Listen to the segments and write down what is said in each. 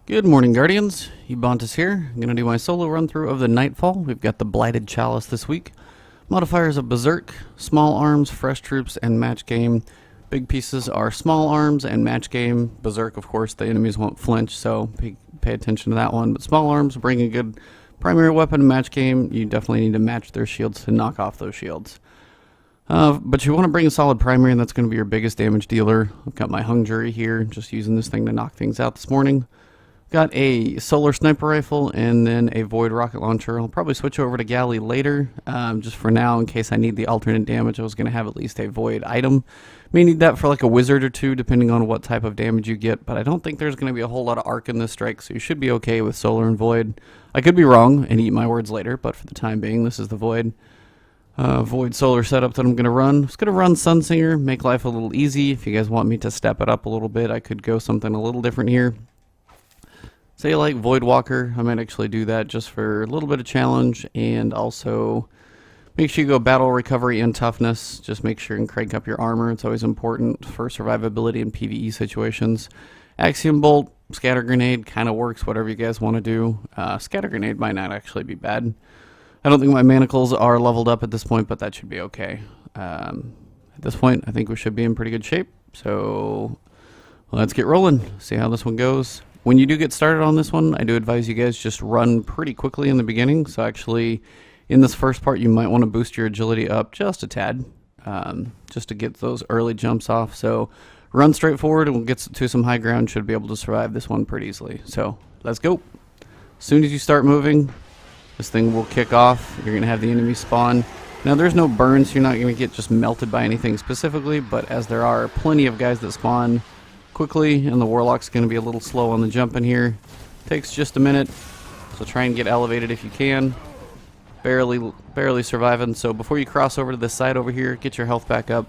Good morning, Guardians. Ebontis here. I'm going to do my solo run-through of the Nightfall. We've got the Blighted Chalice this week. Modifiers of Berserk, Small Arms, Fresh Troops, and Match Game. Big pieces are Small Arms and Match Game. Berserk, of course, the enemies won't flinch, so pay attention to that one. But Small Arms bring a good primary weapon. Match Game, you definitely need to match their shields to knock off those shields. But you want to bring a solid primary, and that's going to be your biggest damage dealer. I've got my Hung Jury here, just using this thing to knock things out this morning. Got a solar sniper rifle and then a void rocket launcher. I'll probably switch over to galley later. Just for now, in case I need the alternate damage, I was going to have at least a void item. May need that for like a wizard or two, depending on what type of damage you get. But I don't think there's going to be a whole lot of arc in this strike, so you should be okay with solar and void. I could be wrong and eat my words later, but for the time being, this is the void. Void solar setup that I'm going to run. I'm just going to run Sunsinger, make life a little easy. If you guys want me to step it up a little bit, I could go something a little different here. Say like Void Walker, I might actually do that just for a little bit of challenge, and also make sure you go battle recovery and toughness. Just make sure and crank up your armor. It's always important for survivability in PvE situations. Axiom Bolt, Scatter Grenade kind of works, whatever you guys want to do. Scatter Grenade might not actually be bad. I don't think my manacles are leveled up at this point, but that should be okay. At this point, I think we should be in pretty good shape. So let's get rolling, see how this one goes. When you do get started on this one, I do advise you guys just run pretty quickly in the beginning. So actually, in this first part, you might want to boost your agility up just a tad, just to get those early jumps off. So run straight forward and we'll get to some high ground. Should be able to survive this one pretty easily. So let's go. As soon as you start moving, this thing will kick off. You're going to have the enemy spawn. Now, there's no burns, so you're not going to get just melted by anything specifically, but as there are plenty of guys that spawn quickly, and the Warlock's going to be a little slow on the jump in here. Takes just a minute, so try and get elevated if you can. Barely surviving, so before you cross over to this side over here, get your health back up.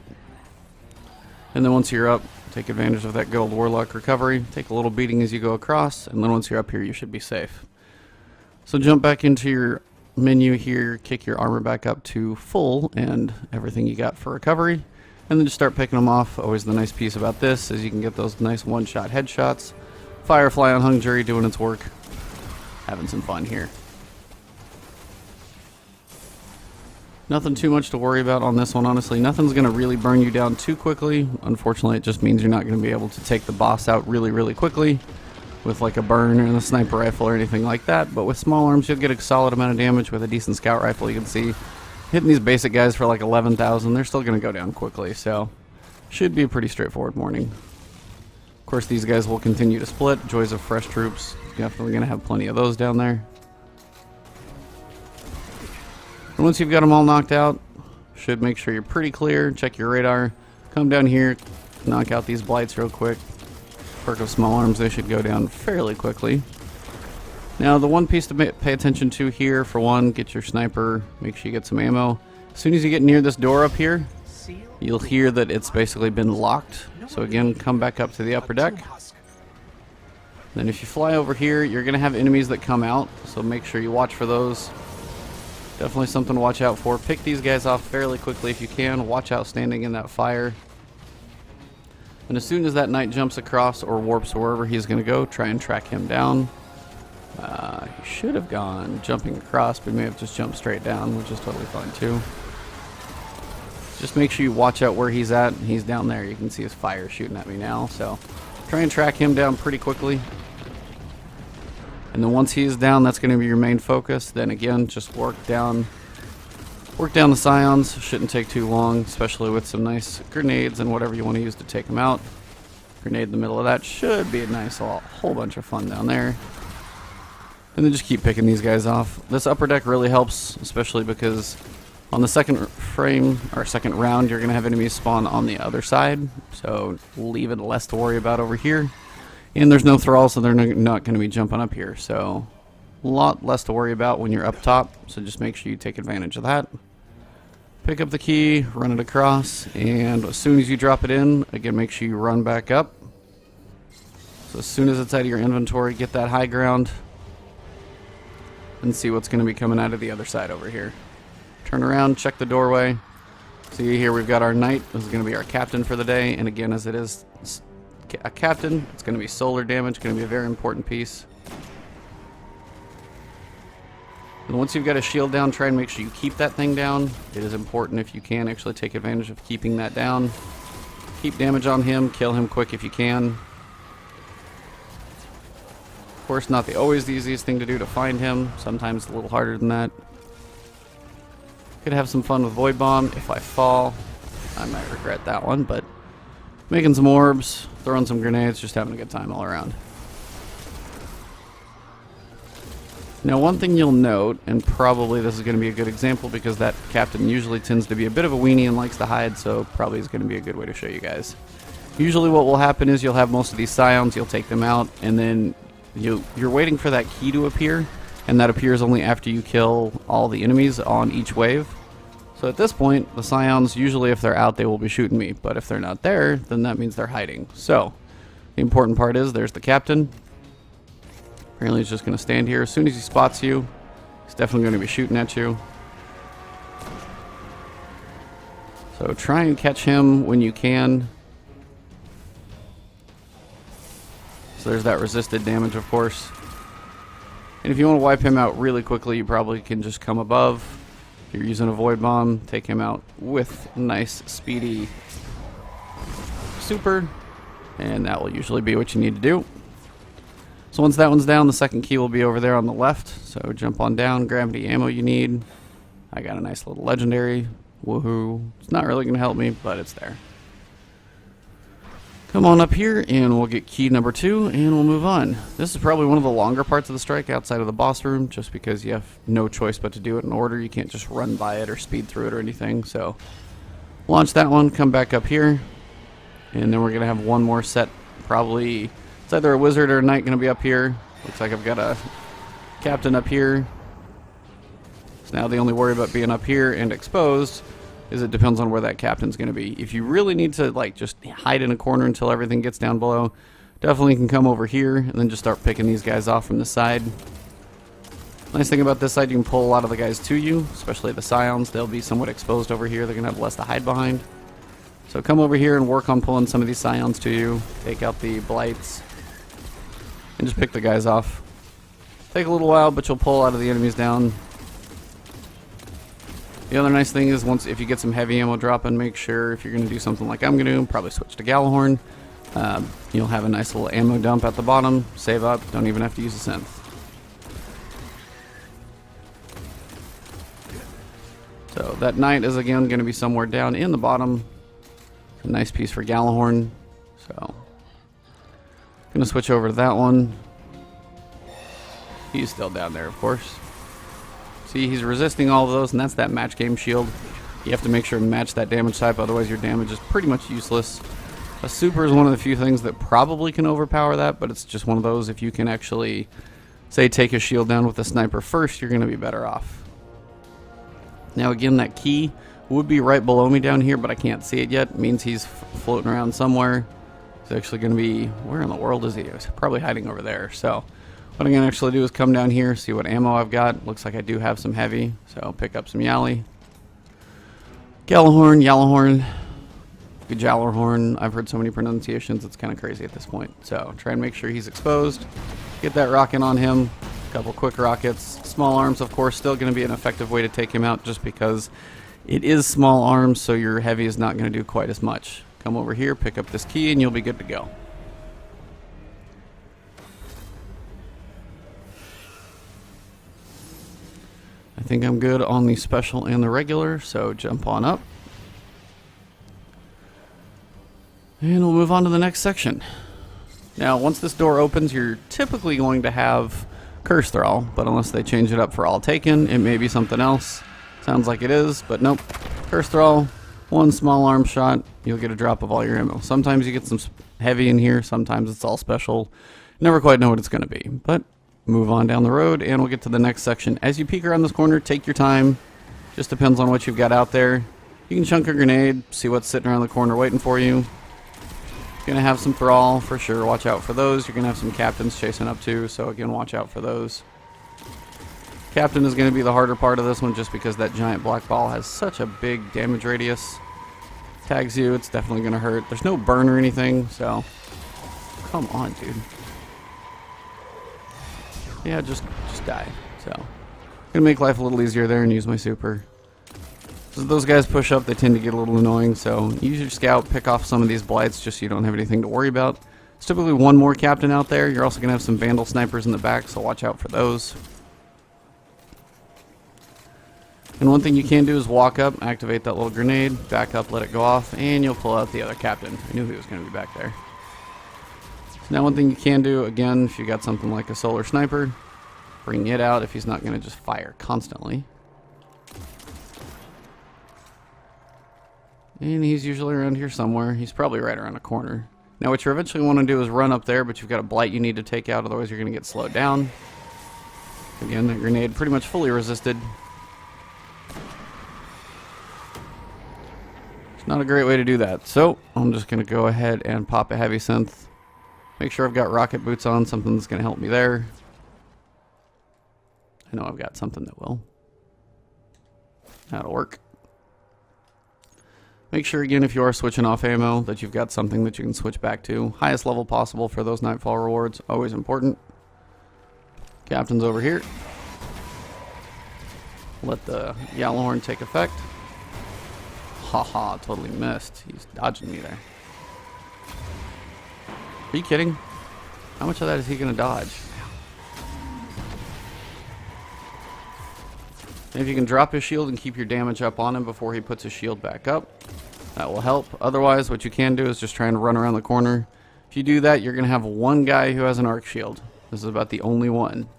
And then once you're up, take advantage of that good old Warlock recovery. Take a little beating as you go across, and then once you're up here, you should be safe. So jump back into your menu here, kick your armor back up to full, and everything you got for recovery. And then just start picking them off. Always the nice piece about this is you can get those nice one-shot headshots. Firefly on Hung Jury doing its work. Having some fun here. Nothing too much to worry about on this one, honestly. Nothing's going to really burn you down too quickly. Unfortunately, it just means you're not going to be able to take the boss out really quickly with like a burn or a sniper rifle or anything like that. But with small arms, you'll get a solid amount of damage. With a decent scout rifle, you can see hitting these basic guys for like 11,000, they're still going to go down quickly, so should be a pretty straightforward morning. Of course, these guys will continue to split. Joys of Fresh Troops, definitely going to have plenty of those down there. And once you've got them all knocked out, should make sure you're pretty clear. Check your radar. Come down here, knock out these blights real quick. Perk of Small Arms, they should go down fairly quickly. Now, the one piece to pay attention to here, for one, get your sniper, make sure you get some ammo. As soon as you get near this door up here, you'll hear that it's basically been locked. So again, come back up to the upper deck. Then if you fly over here, you're going to have enemies that come out, so make sure you watch for those. Definitely something to watch out for. Pick these guys off fairly quickly if you can. Watch out standing in that fire. And as soon as that knight jumps across or warps wherever he's going to go, try and track him down. He should have gone jumping across, but may have just jumped straight down, which is totally fine too. Just make sure you watch out where he's at. He's down there. You can see his fire shooting at me now, so try and track him down pretty quickly. And then once he's down, that's going to be your main focus. Then again, just work down the scions. Shouldn't take too long, especially with some nice grenades and whatever you want to use to take them out. Grenade in the middle of that should be a nice whole bunch of fun down there. And then just keep picking these guys off. This upper deck really helps, especially because on the second frame, or second round, you're going to have enemies spawn on the other side. So leave it less to worry about over here. And there's no thrall, so they're not going to be jumping up here. So a lot less to worry about when you're up top. So just make sure you take advantage of that. Pick up the key, run it across, and as soon as you drop it in, again, make sure you run back up. So as soon as it's out of your inventory, get that high ground. And see what's going to be coming out of the other side over here. Turn around, check the doorway. See here we've got our knight. This is going to be our captain for the day. And again, as it is a captain, it's going to be solar damage, going to be a very important piece. And once you've got a shield down, try and make sure you keep that thing down. It is important if you can actually take advantage of keeping that down. Keep damage on him, kill him quick if you can. Of course, not always the easiest thing to do to find him. Sometimes a little harder than that. Could have some fun with Void Bomb. If I fall, I might regret that one, but making some orbs, throwing some grenades, just having a good time all around. Now, one thing you'll note, and probably this is going to be a good example because that captain usually tends to be a bit of a weenie and likes to hide, so probably is going to be a good way to show you guys. Usually what will happen is you'll have most of these scions, you'll take them out, and then you're waiting for that key to appear, and that appears only after you kill all the enemies on each wave. So at this point, the scions, usually if they're out, they will be shooting me, but if they're not there, then that means they're hiding. So, the important part is, there's the captain. Apparently he's just going to stand here. As soon as he spots you, he's definitely going to be shooting at you. So try and catch him when you can. So there's that resisted damage, of course. And if you want to wipe him out really quickly, you probably can just come above. If you're using a Void Bomb, take him out with nice, speedy super. And that will usually be what you need to do. So once that one's down, the second key will be over there on the left. So jump on down, grab the ammo you need. I got a nice little legendary. Woohoo. It's not really going to help me, but it's there. Come on up here, and we'll get key number 2, and we'll move on. This is probably one of the longer parts of the strike outside of the boss room, just because you have no choice but to do it in order. You can't just run by it or speed through it or anything. So launch that one, come back up here, and then we're going to have one more set. Probably, it's either a wizard or a knight going to be up here. Looks like I've got a captain up here. So now the only worry about being up here and exposed is it depends on where that captain's going to be. If you really need to like just hide in a corner until everything gets down below, definitely can come over here and then just start picking these guys off from the side. Nice thing about this side, you can pull a lot of the guys to you, especially the scions. They'll be somewhat exposed over here. They're going to have less to hide behind. So come over here and work on pulling some of these scions to you. Take out the blights and just pick the guys off. Take a little while, but you'll pull a lot of the enemies down. The other nice thing is if you get some heavy ammo dropping, make sure if you're going to do something like I'm going to, probably switch to Gallahorn. You'll have a nice little ammo dump at the bottom. Save up. Don't even have to use a synth. So that knight is again going to be somewhere down in the bottom. A nice piece for Gallahorn. So going to switch over to that one. He's still down there, of course. See, he's resisting all of those, and that's that match game shield. You have to make sure to match that damage type, otherwise your damage is pretty much useless. A super is one of the few things that probably can overpower that, but it's just one of those, if you can actually, say, take a shield down with a sniper first, you're going to be better off. Now again, that key would be right below me down here, but I can't see it yet. It means he's floating around somewhere. He's actually going to be, where in the world is he? He's probably hiding over there, so what I'm going to actually do is come down here, see what ammo I've got. Looks like I do have some heavy, so I'll pick up some Yali. Gallahorn, Yalahorn, Jallarhorn. I've heard so many pronunciations, it's kind of crazy at this point. So try and make sure he's exposed. Get that rocket on him. A couple quick rockets. Small arms, of course, still going to be an effective way to take him out just because it is small arms, so your heavy is not going to do quite as much. Come over here, pick up this key, and you'll be good to go. I think I'm good on the special and the regular, so jump on up. And we'll move on to the next section. Now, once this door opens, you're typically going to have Curse Thrall, but unless they change it up for all taken, it may be something else. Sounds like it is, but nope. Curse Thrall, one small arm shot, you'll get a drop of all your ammo. Sometimes you get some heavy in here, sometimes it's all special. Never quite know what it's going to be, but move on down the road and we'll get to the next section. As you peek around this corner, take your time. Just depends on what you've got out there. You can chunk a grenade, see what's sitting around the corner waiting for you. You're going to have some Thrall for sure. Watch out for those. You're going to have some captains chasing up too, so again, watch out for those. Captain is going to be the harder part of this one just because that giant black ball has such a big damage radius. Tags you, it's definitely going to hurt. There's no burn or anything, so come on, dude. Yeah, just die. So, gonna make life a little easier there and use my super. As those guys push up, they tend to get a little annoying, so use your scout, pick off some of these blights just so you don't have anything to worry about. There's typically one more captain out there. You're also gonna have some vandal snipers in the back, so watch out for those. And one thing you can do is walk up, activate that little grenade, back up, let it go off, and you'll pull out the other captain. I knew he was going to be back there. So now one thing you can do, again, if you got something like a solar sniper, bring it out if he's not going to just fire constantly. And he's usually around here somewhere. He's probably right around a corner. Now what you eventually want to do is run up there, but you've got a blight you need to take out, otherwise you're going to get slowed down. Again, that grenade pretty much fully resisted. Not a great way to do that, so I'm just going to go ahead and pop a heavy synth. Make sure I've got rocket boots on, something that's going to help me there. I know I've got something that will. That'll work. Make sure again if you are switching off ammo that you've got something that you can switch back to. Highest level possible for those Nightfall rewards, always important. Captain's over here. Let the Yellowhorn take effect. Haha, totally missed. He's dodging me there. Are you kidding? How much of that is he going to dodge? And if you can drop his shield and keep your damage up on him before he puts his shield back up, that will help. Otherwise, what you can do is just try and run around the corner. If you do that, you're going to have one guy who has an arc shield. This is about the only one.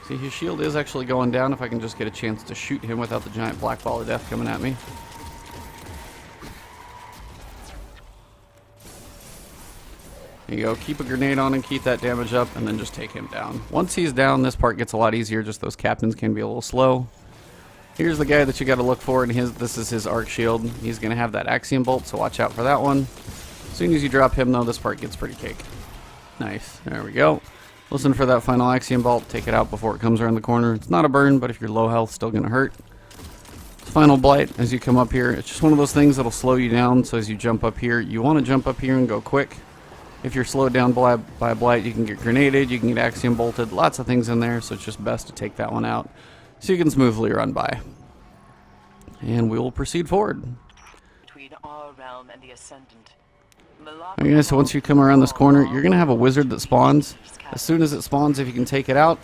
See, his shield is actually going down if I can just get a chance to shoot him without the giant black ball of death coming at me. There you go. Keep a grenade on and keep that damage up, and then just take him down. Once he's down, this part gets a lot easier. Just those captains can be a little slow. Here's the guy that you got to look for, and this is his arc shield. He's going to have that axiom bolt, so watch out for that one. As soon as you drop him, though, this part gets pretty cake. Nice. There we go. Listen for that final axiom bolt. Take it out before it comes around the corner. It's not a burn, but if you're low health, still going to hurt. Final blight as you come up here. It's just one of those things that'll slow you down. So as you jump up here, you want to jump up here and go quick. If you're slowed down by a blight, you can get grenaded, you can get axiom bolted. Lots of things in there, so it's just best to take that one out so you can smoothly run by. And we will proceed forward. Between our realm and the Ascendant. Malok. Okay, so once you come around this corner, you're going to have a wizard that spawns. As soon as it spawns, if you can take it out,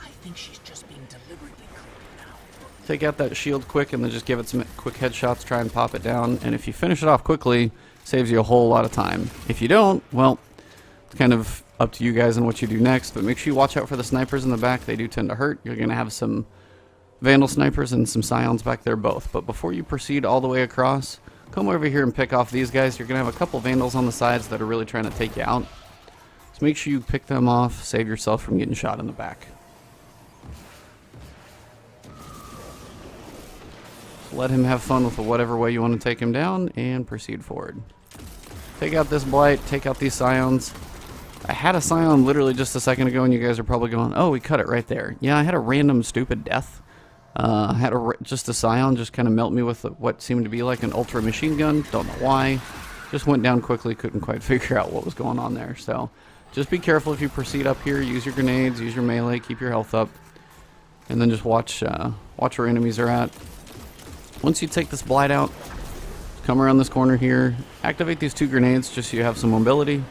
I think she's just being deliberately creepy now. take out that shield quick and then just give it some quick headshots, try and pop it down. And if you finish it off quickly, saves you a whole lot of time. If you don't, well, it's kind of up to you guys and what you do next, but make sure you watch out for the snipers in the back. They do tend to hurt. You're going to have some Vandal snipers and some Scions back there both. But before you proceed all the way across, come over here and pick off these guys. You're going to have a couple Vandals on the sides that are really trying to take you out. So make sure you pick them off, save yourself from getting shot in the back. So let him have fun with whatever way you want to take him down and proceed forward. Take out this blight, take out these Scions. I had a Scion literally just a second ago and you guys are probably going, oh, we cut it right there. Yeah, I had a random stupid death. I had just a Scion just kind of melt me with what seemed to be like an ultra machine gun. Don't know why. Just went down quickly, couldn't quite figure out what was going on there. So just be careful if you proceed up here. Use your grenades, use your melee, keep your health up. And then just watch where enemies are at. Once you take this blight out, come around this corner here. Activate these 2 grenades just so you have some mobility.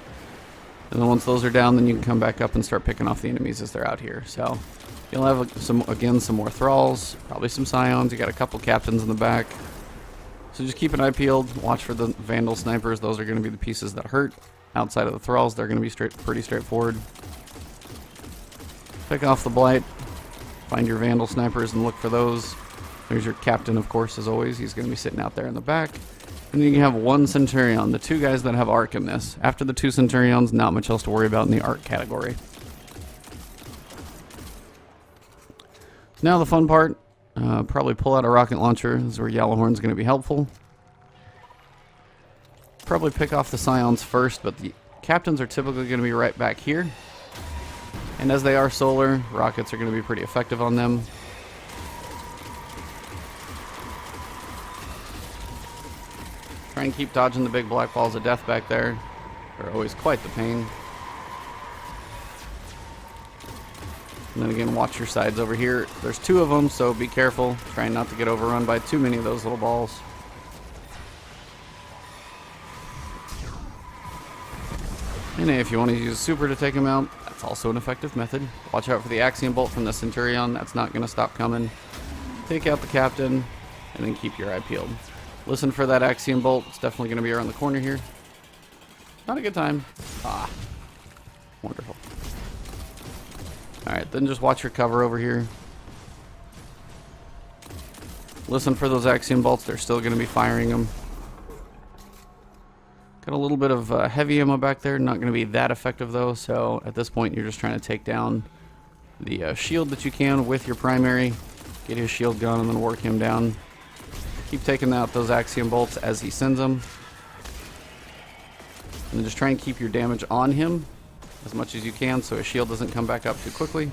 And then once those are down, then you can come back up and start picking off the enemies as they're out here. So you'll have some more thralls, probably some Scions. You got a couple captains in the back. So just keep an eye peeled. Watch for the Vandal snipers. Those are going to be the pieces that hurt. Outside of the thralls, they're going to be pretty straightforward. Pick off the blight. Find your Vandal snipers and look for those. There's your captain, of course, as always. He's going to be sitting out there in the back. And then you can have 1 Centurion, the 2 guys that have arc in this. After the 2 Centurions, not much else to worry about in the arc category. Now the fun part, probably pull out a rocket launcher. This is where Yellowhorn's going to be helpful. Probably pick off the Scions first, but the captains are typically going to be right back here. And as they are solar, rockets are going to be pretty effective on them. Try and keep dodging the big black balls of death back there. They're always quite the pain. And then again, watch your sides over here. There's 2 of them, so be careful. Trying not to get overrun by too many of those little balls. And if you want to use super to take them out, that's also an effective method. Watch out for the Axiom Bolt from the Centurion. That's not going to stop coming. Take out the Captain, and then keep your eye peeled. Listen for that Axiom Bolt. It's definitely going to be around the corner here. Not a good time. Ah, wonderful. Alright, then just watch your cover over here. Listen for those Axiom Bolts. They're still going to be firing them. Got a little bit of heavy ammo back there. Not going to be that effective though. So at this point, you're just trying to take down the shield that you can with your primary. Get his shield gun and then work him down. Keep taking out those Axiom Bolts as he sends them. And then just try and keep your damage on him as much as you can so his shield doesn't come back up too quickly.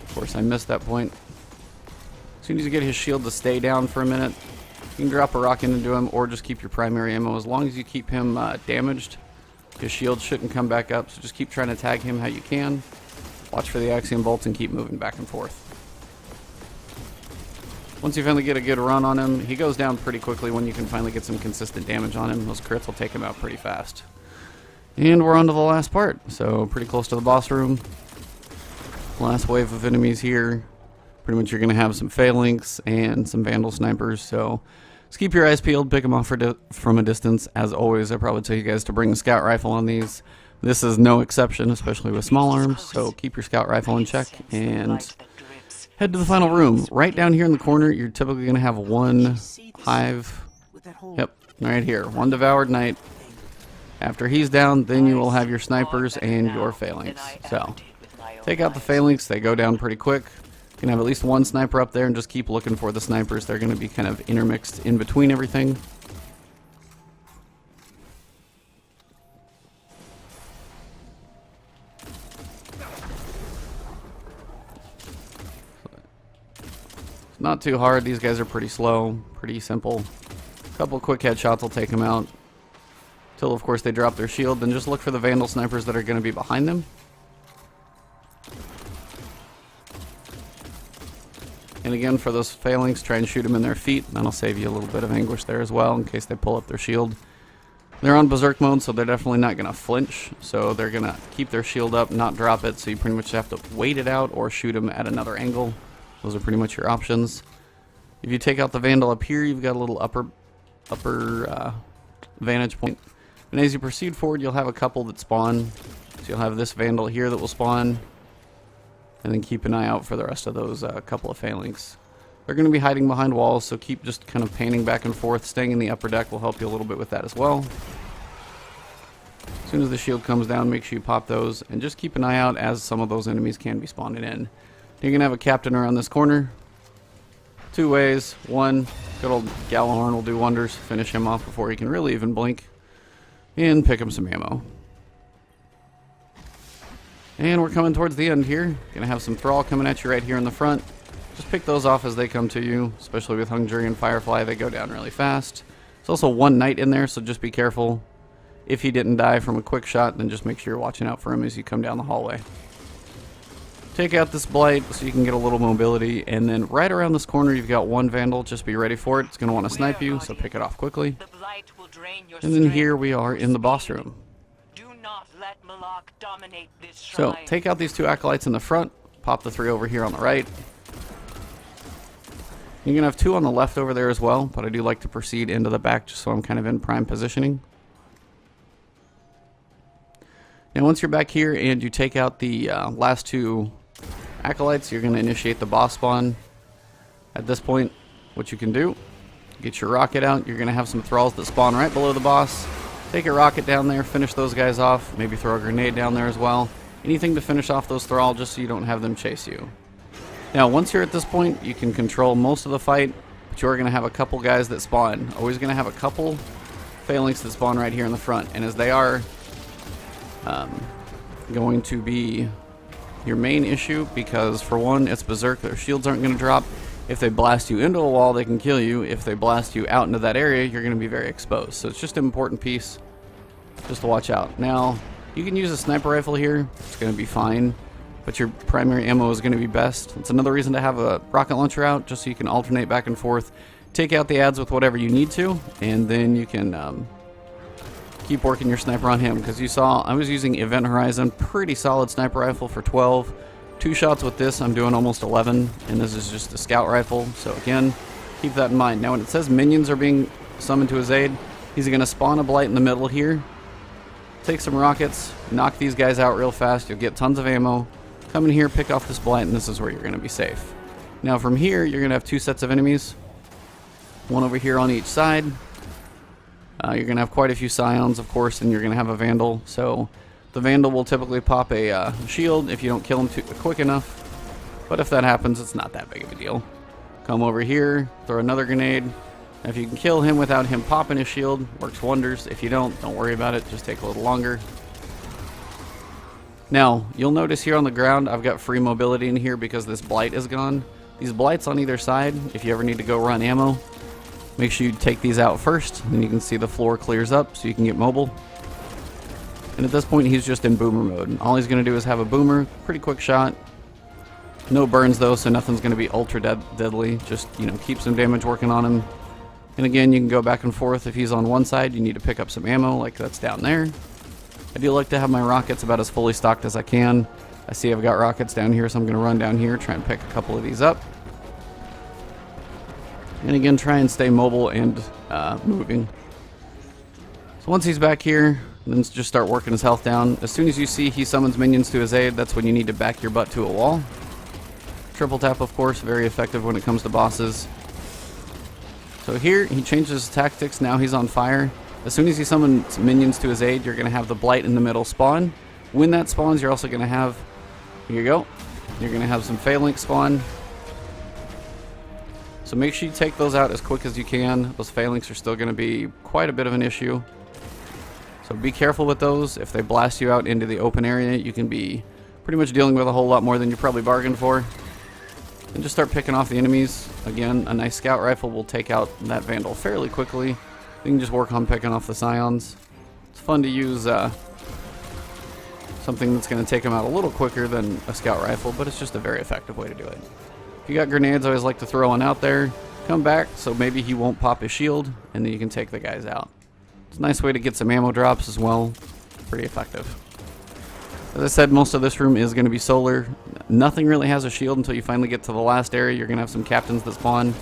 Of course, I missed that point. As soon as you get his shield to stay down for a minute, you can drop a rocket into him or just keep your primary ammo. As long as you keep him damaged, his shield shouldn't come back up. So just keep trying to tag him how you can. Watch for the Axiom Bolts and keep moving back and forth. Once you finally get a good run on him, he goes down pretty quickly when you can finally get some consistent damage on him. Those crits will take him out pretty fast. And we're on to the last part, so pretty close to the boss room. Last wave of enemies here. Pretty much you're going to have some phalanx and some vandal snipers, so just keep your eyes peeled, pick them off from a distance. As always, I probably tell you guys to bring a scout rifle on these. This is no exception, especially with small arms, so keep your scout rifle in check and head to the final room. Right down here in the corner, you're typically going to have one hive. Yep, right here. One devoured knight. After he's down, then you will have your snipers and your phalanx. So, take out the phalanx. They go down pretty quick. You can have at least one sniper up there and just keep looking for the snipers. They're going to be kind of intermixed in between everything. Not too hard. These guys are pretty slow, pretty simple. A couple quick headshots will take them out. Till, of course, they drop their shield. Then just look for the Vandal snipers that are going to be behind them. And again, for those phalanx, try and shoot them in their feet. That'll save you a little bit of anguish there as well, in case they pull up their shield. They're on Berserk mode, so they're definitely not going to flinch. So they're going to keep their shield up, not drop it. So you pretty much have to wait it out or shoot them at another angle. Those are pretty much your options. If you take out the Vandal up here, you've got a little upper vantage point. And as you proceed forward, you'll have a couple that spawn. So you'll have this Vandal here that will spawn. And then keep an eye out for the rest of those couple of phalanx. They're going to be hiding behind walls, so keep just kind of painting back and forth. Staying in the upper deck will help you a little bit with that as well. As soon as the shield comes down, make sure you pop those. And just keep an eye out as some of those enemies can be spawning in. You're going to have a captain around this corner. Two ways. One, good old Gallahorn will do wonders. Finish him off before he can really even blink. And pick him some ammo. And we're coming towards the end here. Gonna have some Thrall coming at you right here in the front. Just pick those off as they come to you, especially with Hungry and Firefly. They go down really fast. There's also one knight in there, so just be careful. If he didn't die from a quick shot, then just make sure you're watching out for him as you come down the hallway. Take out this Blight so you can get a little mobility, and then right around this corner you've got one Vandal. Just be ready for it. It's going to want to snipe you, so pick it off quickly. And then here we are in the boss room. Let Malok dominate this so take out these two acolytes in the front, pop the three over here on the right. You're gonna have two on the left over there as well, but I do like to proceed into the back just so I'm kind of in prime positioning. Now once you're back here and you take out the last two acolytes, you're gonna initiate the boss spawn. At this point, what you can do, get your rocket out. You're gonna have some thralls that spawn right below the boss. Take a rocket down there, finish those guys off, maybe throw a grenade down there as well. Anything to finish off those thrall just so you don't have them chase you. Now once you're at this point, you can control most of the fight, but you're going to have a couple guys that spawn. Always going to have a couple phalanx that spawn right here in the front, and as they are going to be your main issue, because for one, it's Berserk, their shields aren't going to drop, If they blast you into a wall, they can kill you. If they blast you out into that area, you're going to be very exposed. So it's just an important piece just to watch out. Now, you can use a sniper rifle here. It's going to be fine, but your primary ammo is going to be best. It's another reason to have a rocket launcher out, just so you can alternate back and forth. Take out the ads with whatever you need to, and then you can keep working your sniper on him. Because you saw I was using Event Horizon, pretty solid sniper rifle for 12. 2 shots with this, I'm doing almost 11, and this is just a scout rifle. So again, keep that in mind. Now when it says minions are being summoned to his aid, he's going to spawn a blight in the middle here. Take some rockets, knock these guys out real fast, you'll get tons of ammo. Come in here, pick off this blight, and this is where you're going to be safe. Now from here, you're going to have 2 sets of enemies. One over here on each side. You're going to have quite a few scions, of course, and you're going to have a vandal. So the vandal will typically pop a shield if you don't kill him quick enough. But if that happens, it's not that big of a deal. Come over here, throw another grenade. If you can kill him without him popping his shield, works wonders. If you don't worry about it, just take a little longer. Now, you'll notice here on the ground, I've got free mobility in here because this blight is gone. These blights on either side, if you ever need to go run ammo, make sure you take these out first, and then you can see the floor clears up so you can get mobile. And at this point, he's just in boomer mode. All he's going to do is have a boomer, pretty quick shot. No burns though, so nothing's going to be ultra deadly. Just, keep some damage working on him. And again, you can go back and forth. If he's on one side, you need to pick up some ammo, like that's down there. I do like to have my rockets about as fully stocked as I can. I see I've got rockets down here, so I'm going to run down here, try and pick a couple of these up. And again, try and stay mobile and moving. So once he's back here, then just start working his health down. As soon as you see he summons minions to his aid, that's when you need to back your butt to a wall. Triple tap, of course, very effective when it comes to bosses. So here, he changes his tactics. Now he's on fire. As soon as he summons minions to his aid, you're going to have the blight in the middle spawn. When that spawns, you're also going to have... Here you go. You're going to have some phalanx spawn. So make sure you take those out as quick as you can. Those phalanx are still going to be quite a bit of an issue. So be careful with those. If they blast you out into the open area, you can be pretty much dealing with a whole lot more than you probably bargained for. And just start picking off the enemies. Again, a nice scout rifle will take out that vandal fairly quickly. You can just work on picking off the scions. It's fun to use something that's going to take them out a little quicker than a scout rifle, but it's just a very effective way to do it. If you got grenades, I always like to throw one out there. Come back, so maybe he won't pop his shield, and then you can take the guys out. It's a nice way to get some ammo drops as well. Pretty effective. As I said, most of this room is going to be solar. Nothing really has a shield until you finally get to the last area. You're going to have some captains that spawn.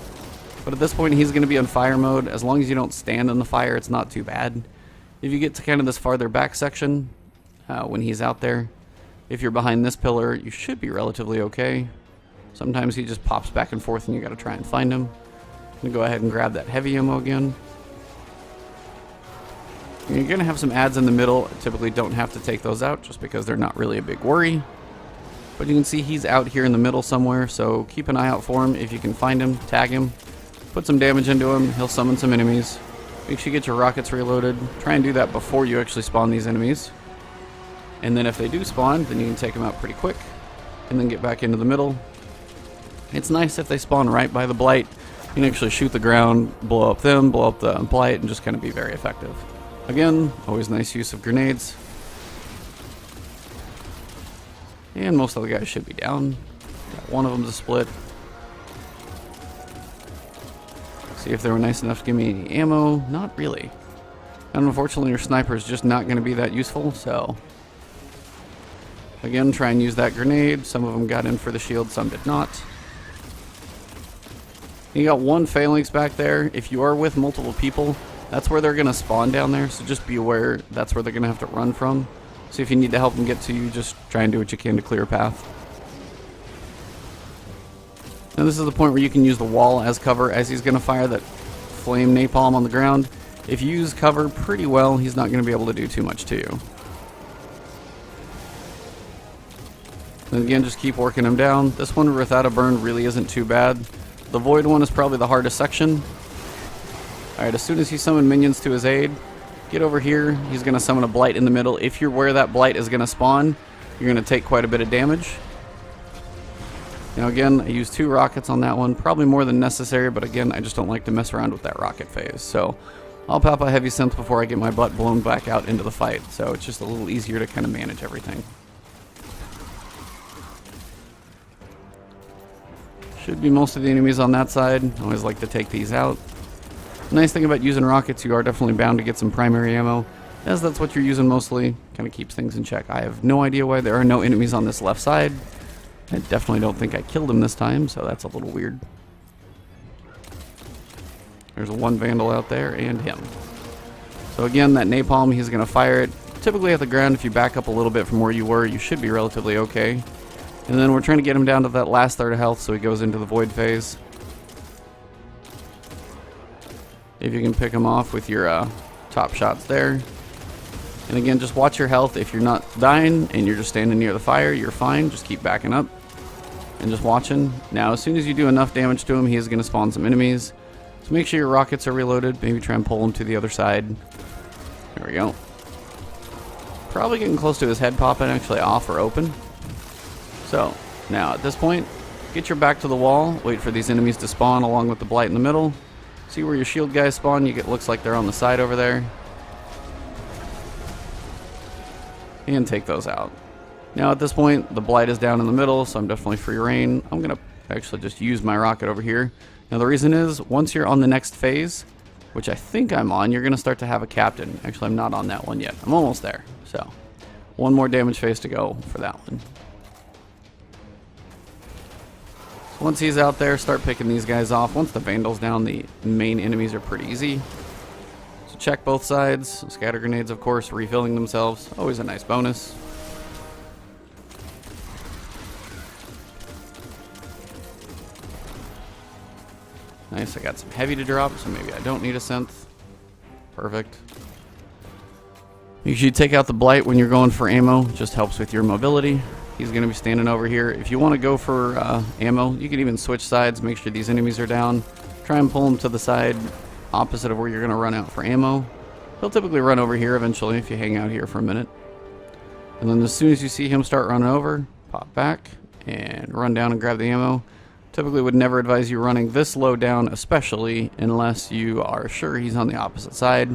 But at this point, he's going to be on fire mode. As long as you don't stand in the fire, it's not too bad. If you get to kind of this farther back section, when he's out there, if you're behind this pillar, you should be relatively okay. Sometimes he just pops back and forth and you got to try and find him. I'm going to go ahead and grab that heavy ammo again. You're going to have some ads in the middle. I typically don't have to take those out just because they're not really a big worry. But you can see he's out here in the middle somewhere, so keep an eye out for him. If you can find him, tag him, put some damage into him, he'll summon some enemies. Make sure you get your rockets reloaded. Try and do that before you actually spawn these enemies. And then if they do spawn, then you can take them out pretty quick and then get back into the middle. It's nice if they spawn right by the blight. You can actually shoot the ground, blow up them, blow up the blight, and just kind of be very effective. Again, always nice use of grenades. And most of the guys should be down. Got one of them to split. See if they were nice enough to give me any ammo. Not really. And unfortunately, your sniper is just not going to be that useful, so... Again, try and use that grenade. Some of them got in for the shield, some did not. You got one phalanx back there. If you are with multiple people, that's where they're going to spawn down there, so just be aware that's where they're going to have to run from. So if you need to help them get to you, just try and do what you can to clear a path. Now this is the point where you can use the wall as cover as he's going to fire that flame napalm on the ground. If you use cover pretty well, he's not going to be able to do too much to you. And again, just keep working him down. This one without a burn really isn't too bad. The void one is probably the hardest section. Alright, as soon as he summoned minions to his aid, get over here. He's going to summon a blight in the middle. If you're where that blight is going to spawn, you're going to take quite a bit of damage. Now again, I used 2 rockets on that one, probably more than necessary, but again, I just don't like to mess around with that rocket phase. So I'll pop a heavy synth before I get my butt blown back out into the fight, so it's just a little easier to kind of manage everything. Should be most of the enemies on that side. I always like to take these out. Nice thing about using rockets, you are definitely bound to get some primary ammo, as that's what you're using mostly. Kind of keeps things in check. I have no idea why there are no enemies on this left side. I definitely don't think I killed him this time, so that's a little weird. There's one Vandal out there, and him. So again, that napalm, he's going to fire it. Typically at the ground, if you back up a little bit from where you were, you should be relatively okay. And then we're trying to get him down to that last third of health, so he goes into the void phase. If you can pick him off with your top shots there. And again, just watch your health. If you're not dying and you're just standing near the fire, you're fine. Just keep backing up and just watching. Now, as soon as you do enough damage to him, he is going to spawn some enemies. So make sure your rockets are reloaded. Maybe try and pull him to the other side. There we go. Probably getting close to his head popping actually off or open. So, now at this point, get your back to the wall. Wait for these enemies to spawn along with the blight in the middle. See where your shield guys spawn. You get looks like they're on the side over there. And take those out. Now at this point, the blight is down in the middle, so I'm definitely free reign. I'm going to actually just use my rocket over here. Now the reason is, once you're on the next phase, which I think I'm on, you're going to start to have a captain. Actually, I'm not on that one yet. I'm almost there. So, one more damage phase to go for that one. So once he's out there, start picking these guys off. Once the Vandal's down, the main enemies are pretty easy. So check both sides. Scatter grenades, of course, refilling themselves. Always a nice bonus. Nice, I got some heavy to drop, so maybe I don't need a synth. Perfect. You should take out the blight when you're going for ammo. Just helps with your mobility. He's going to be standing over here. If you want to go for ammo, you can even switch sides. Make sure these enemies are down. Try and pull them to the side opposite of where you're going to run out for ammo. He'll typically run over here eventually if you hang out here for a minute. And then as soon as you see him start running over, pop back and run down and grab the ammo. Typically would never advise you running this low down, especially unless you are sure he's on the opposite side.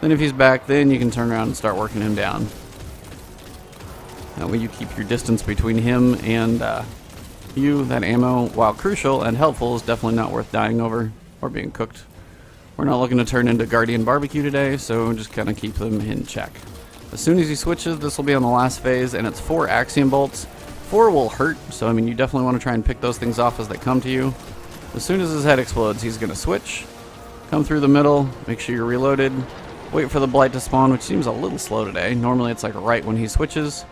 Then if he's back, then you can turn around and start working him down. That way you keep your distance between him and you. That ammo, while crucial and helpful, is definitely not worth dying over or being cooked. We're not looking to turn into Guardian Barbecue today, so just kind of keep them in check. As soon as he switches, this will be on the last phase, and it's 4 Axiom Bolts. 4 will hurt, so I mean, you definitely want to try and pick those things off as they come to you. As soon as his head explodes, he's going to switch. Come through the middle, make sure you're reloaded. Wait for the blight to spawn, which seems a little slow today. Normally it's like right when he switches.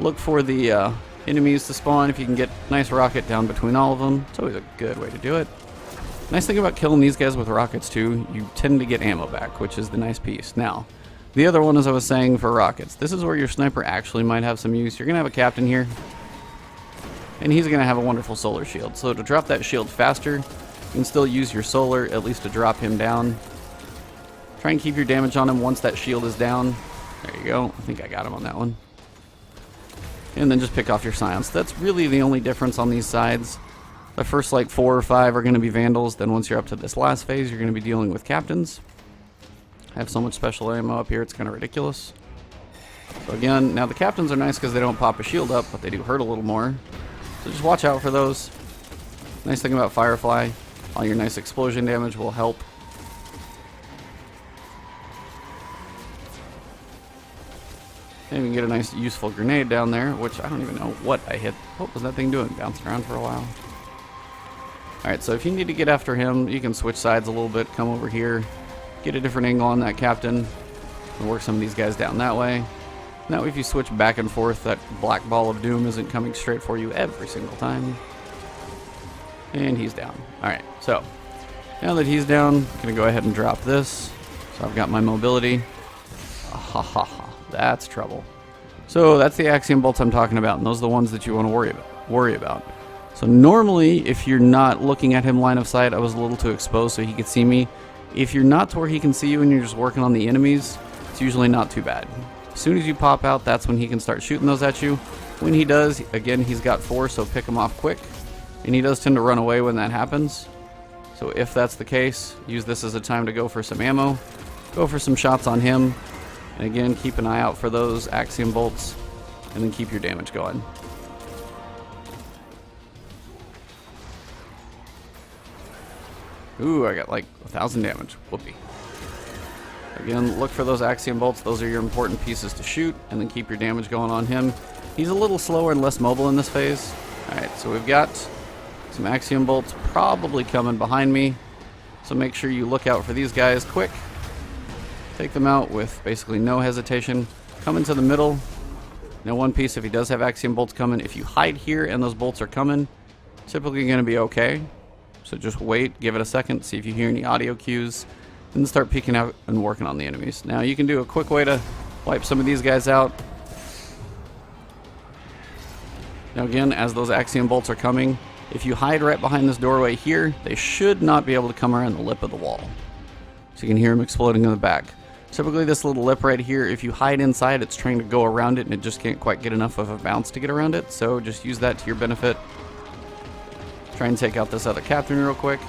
Look for the enemies to spawn. If you can get a nice rocket down between all of them, it's always a good way to do it. Nice thing about killing these guys with rockets too, you tend to get ammo back, which is the nice piece. Now, the other one, as I was saying, for rockets. This is where your sniper actually might have some use. You're going to have a captain here, and he's going to have a wonderful solar shield. So to drop that shield faster, you can still use your solar, at least to drop him down. Try and keep your damage on him once that shield is down. There you go. I think I got him on that one. And then just pick off your scions. That's really the only difference on these sides. The first like 4 or 5 are going to be Vandals. Then once you're up to this last phase, you're going to be dealing with captains. I have so much special ammo up here, it's kind of ridiculous. So again, now the captains are nice because they don't pop a shield up, but they do hurt a little more. So just watch out for those. Nice thing about Firefly, all your nice explosion damage will help. And we can get a nice useful grenade down there, which I don't even know what I hit. What was that thing doing? Bouncing around for a while. Alright, so if you need to get after him, you can switch sides a little bit, come over here. Get a different angle on that captain and work some of these guys down that way. That way if you switch back and forth, that black ball of doom isn't coming straight for you every single time. And he's down. Alright, so now that he's down, I'm going to go ahead and drop this. So I've got my mobility. Ha ha ha, that's trouble. So that's the Axiom Bolts I'm talking about, and those are the ones that you want to worry about. So normally, if you're not looking at him line of sight, I was a little too exposed so he could see me. If you're not to where he can see you and you're just working on the enemies, it's usually not too bad. As soon as you pop out, that's when he can start shooting those at you. When he does, again, he's got 4, so pick him off quick. And he does tend to run away when that happens. So if that's the case, use this as a time to go for some ammo. Go for some shots on him. And again, keep an eye out for those axiom bolts. And then keep your damage going. Ooh, I got like 1,000 damage. Whoopee. Again, look for those axiom bolts. Those are your important pieces to shoot. And then keep your damage going on him. He's a little slower and less mobile in this phase. Alright, so we've got some axiom bolts probably coming behind me. So make sure you look out for these guys quick. Take them out with basically no hesitation. Come into the middle. Now one piece, if he does have axiom bolts coming, if you hide here and those bolts are coming, typically going to be okay. So just wait, give it a second, see if you hear any audio cues, and start peeking out and working on the enemies. Now you can do a quick way to wipe some of these guys out. Now again, as those axiom bolts are coming, if you hide right behind this doorway here, they should not be able to come around the lip of the wall. So you can hear them exploding in the back. Typically this little lip right here, if you hide inside, it's trying to go around it and it just can't quite get enough of a bounce to get around it. So just use that to your benefit. Try and take out this other captain real quick.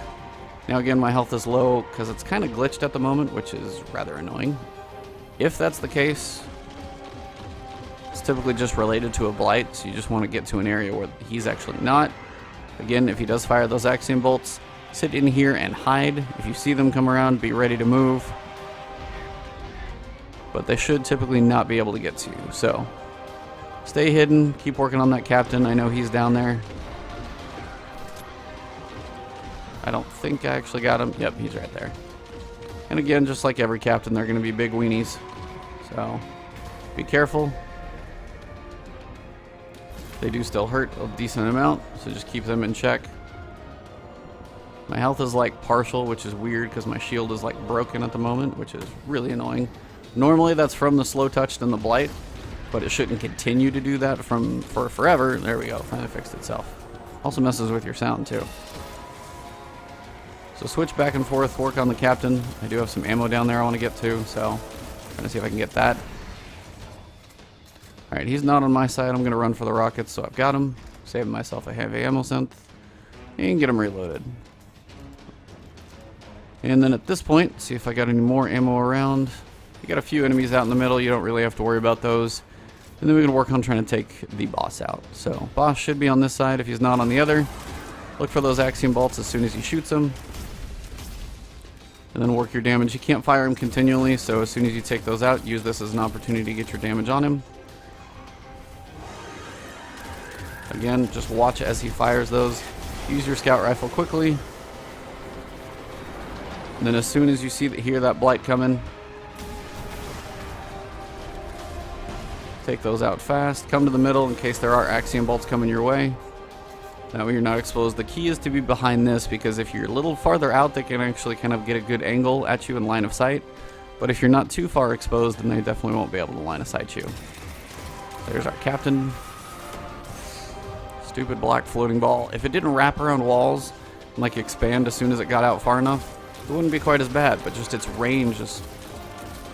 Now again, my health is low because it's kind of glitched at the moment, which is rather annoying. If that's the case, it's typically just related to a blight, so you just want to get to an area where he's actually not. Again, if he does fire those axiom bolts, sit in here and hide. If you see them come around, be ready to move. But they should typically not be able to get to you. So stay hidden, keep working on that captain. I know he's down there. I don't think I actually got him. Yep, he's right there. And again, just like every captain, they're going to be big weenies. So be careful. They do still hurt a decent amount, so just keep them in check. My health is like partial, which is weird because my shield is like broken at the moment, which is really annoying. Normally that's from the slow touched and the blight, but it shouldn't continue to do that for forever. There we go, finally fixed itself. Also messes with your sound too. So switch back and forth, work on the captain. I do have some ammo down there I want to get to, so trying to see if I can get that. Alright, he's not on my side. I'm going to run for the rockets, so I've got him. Saving myself a heavy ammo synth. And get him reloaded. And then at this point, see if I got any more ammo around. You got a few enemies out in the middle. You don't really have to worry about those. And then we're going to work on trying to take the boss out. So, boss should be on this side if he's not on the other. Look for those axiom bolts as soon as he shoots them. And then work your damage. You can't fire him continually, so as soon as you take those out, use this as an opportunity to get your damage on him. Again, just watch as he fires those. Use your scout rifle quickly. And then as soon as you hear that blight coming, take those out fast. Come to the middle in case there are axiom bolts coming your way. That way you're not exposed. The key is to be behind this, because if you're a little farther out, they can actually kind of get a good angle at you in line of sight. But if you're not too far exposed, then they definitely won't be able to line of sight you. There's our captain. Stupid black floating ball. If it didn't wrap around walls and like expand as soon as it got out far enough, it wouldn't be quite as bad, but just its range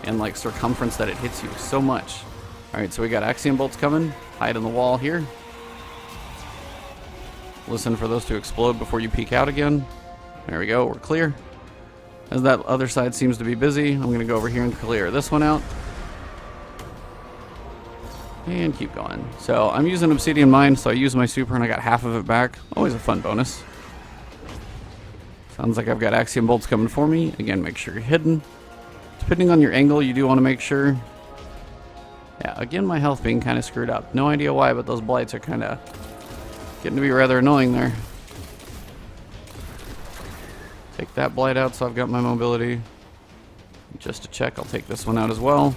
and like circumference that it hits you so much. Alright, so we got axiom bolts coming. Hide on the wall here. Listen for those to explode before you peek out again. There we go, we're clear. As that other side seems to be busy, I'm going to go over here and clear this one out. And keep going. So I'm using Obsidian Mine, so I use my super and I got half of it back. Always a fun bonus. Sounds like I've got axiom bolts coming for me. Again, make sure you're hidden. Depending on your angle, you do want to make sure. Yeah, again, my health being kind of screwed up. No idea why, but those blights are kind of getting to be rather annoying there. Take that blight out so I've got my mobility. Just to check, I'll take this one out as well.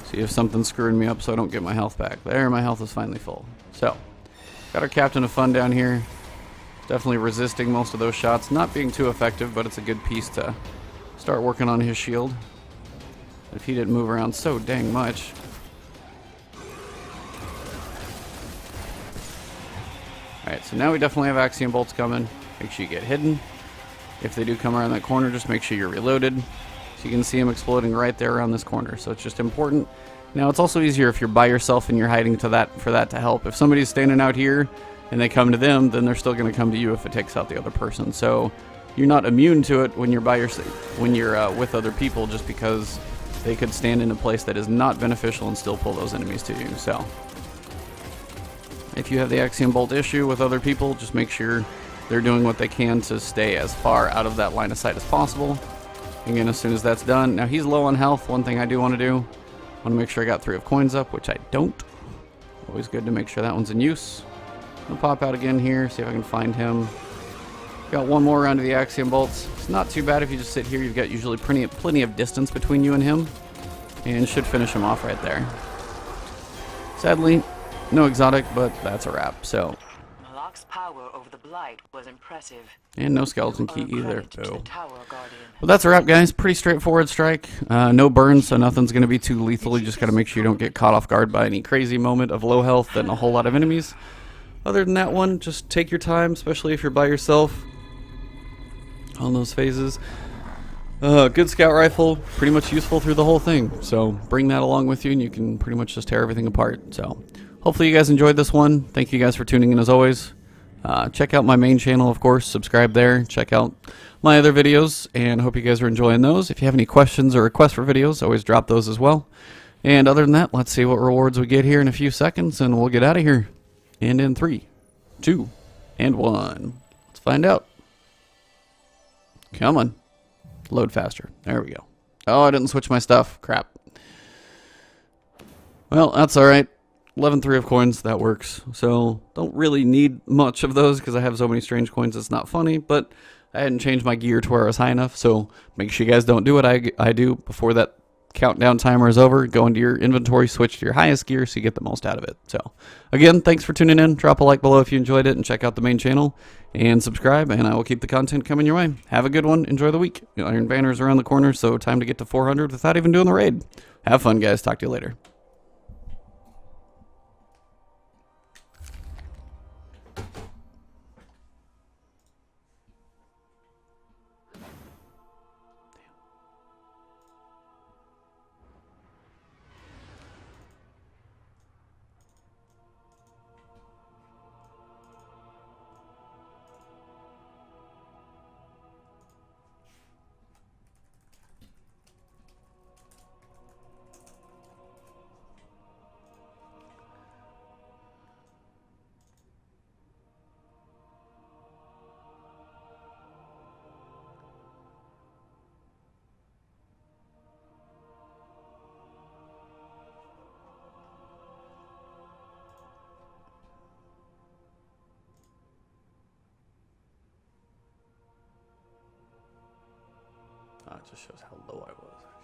See if something's screwing me up so I don't get my health back. There, my health is finally full. So, got our Captain of Fun down here. Definitely resisting most of those shots. Not being too effective, but it's a good piece to start working on his shield. If he didn't move around so dang much. Alright, so now we definitely have axiom bolts coming. Make sure you get hidden. If they do come around that corner, just make sure you're reloaded. So you can see them exploding right there around this corner. So it's just important Now, it's also easier if you're by yourself and you're hiding for that to help. If somebody's standing out here and they come to them, then they're still going to come to you if it takes out the other person. So you're not immune to it when you're with other people, just because they could stand in a place that is not beneficial and still pull those enemies to you. So if you have the Axiom Bolt issue with other people, just make sure they're doing what they can to stay as far out of that line of sight as possible. Again, as soon as that's done. Now, he's low on health. One thing I do want to do, I want to make sure I got 3 of coins up, which I don't. Always good to make sure that one's in use. I'm going to pop out again here, see if I can find him. Got one more round of the Axiom Bolts. It's not too bad if you just sit here. You've got usually plenty of distance between you and him, and should finish him off right there. Sadly, no exotic, but that's a wrap. So, Malok's power over the Blight was impressive. and no skeleton key You are either. credit to the Tower Guardian. Well, that's a wrap, guys. Pretty straightforward strike. No burns, so nothing's going to be too lethal. You just got to make sure you don't get caught off guard by any crazy moment of low health and a whole lot of enemies. Other than that one, just take your time, especially if you're by yourself on those phases. Good scout rifle, pretty much useful through the whole thing. So bring that along with you, and you can pretty much just tear everything apart. So hopefully you guys enjoyed this one. Thank you guys for tuning in as always. Check out my main channel, of course. Subscribe there. Check out my other videos, and hope you guys are enjoying those. If you have any questions or requests for videos, always drop those as well. And other than that, let's see what rewards we get here in a few seconds, and we'll get out of here. And in 3, 2, and 1. Let's find out. Come on. Load faster. There we go. Oh, I didn't switch my stuff. Crap. Well, that's alright. 11 of coins, that works. So, don't really need much of those because I have so many strange coins, it's not funny, but I hadn't changed my gear to where I was high enough, so make sure you guys don't do what I do before that countdown timer is over. Go into your inventory, switch to your highest gear so you get the most out of it. So, again, thanks for tuning in. Drop a like below if you enjoyed it, and check out the main channel, and subscribe, and I will keep the content coming your way. Have a good one. Enjoy the week. Iron Banner's around the corner, so time to get to 400 without even doing the raid. Have fun, guys. Talk to you later. It just shows how low I was.